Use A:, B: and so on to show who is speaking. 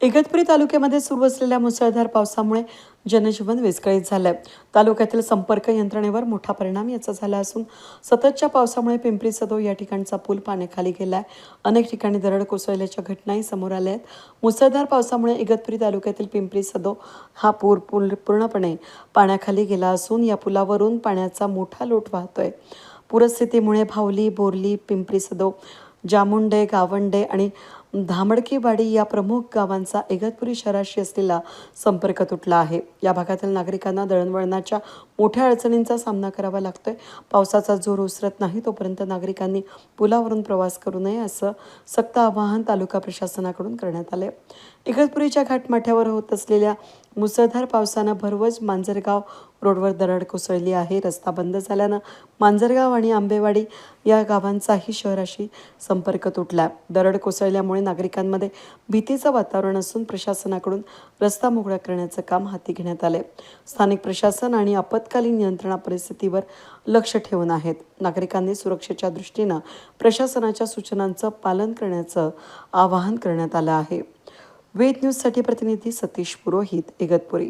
A: इगतपुरी तालुक्यामध्ये सुरू असलेल्या मुसळधार पावसामुळे जनजीवन विस्कळीत झालंय। तालुक्यातील संपर्क यंत्रणेवर मोठा परिणाम याचा झाला असून सततच्या पावसामुळे पिंपरी सदो या ठिकाणचा पूल पाण्याखाली गेलाय। अनेक ठिकाणी दरड कोसळल्याच्या घटनाही समोर आल्या आहेत। मुसळधार पावसामुळे इगतपुरी तालुक्यातील पिंपरी सदो हा पूल पूर्णपणे पाण्याखाली गेला असून या पुलावरून पाण्याचा मोठा लोट वाहतोय। पूरस्थितीमुळे भावली, बोरली, पिंपरी सदो, जामुंडे, गावंडे आणि धामडकीवाडी या प्रमुख गावांचा इगतपुरी शहराशी असलेला संपर्क तुटला आहे। या भागातील नागरिकांना दळणवळणाच्या मोठ्या अडचणींचा सामना करावा लागतोय। पावसाचा जोर ओसरत नाही तोपर्यंत नागरिकांनी पुलावरून प्रवास करू नये असं सक्त आवाहन तालुका प्रशासनाकडून करण्यात आले। इगतपुरीच्या घाटमाथ्यावर होत असलेल्या मुसळधार पावसानं भरवज मांजरगाव रोडवर दरड कोसळली आहे। रस्ता बंद झाल्यानं मांजरगाव आणि आंबेवाडी या गावांचाही शहराशी संपर्क तुटला। दरड कोसळल्यामुळे नागरिकांमध्ये भीतीचं वातावरण असून प्रशासनाकडून रस्ता मोकळा करण्याचं काम हाती घेण्यात आले। स्थानिक प्रशासन आणि आपत्कालीन यंत्रणा परिस्थितीवर लक्ष ठेवून आहेत। नागरिकांनी सुरक्षेच्या दृष्टीनं प्रशासनाच्या सूचनांचं पालन करण्याचं आवाहन करण्यात आलं आहे। वेद न्यूजसाठी प्रतिनिधी सतीश पुरोहित, इगतपुरी।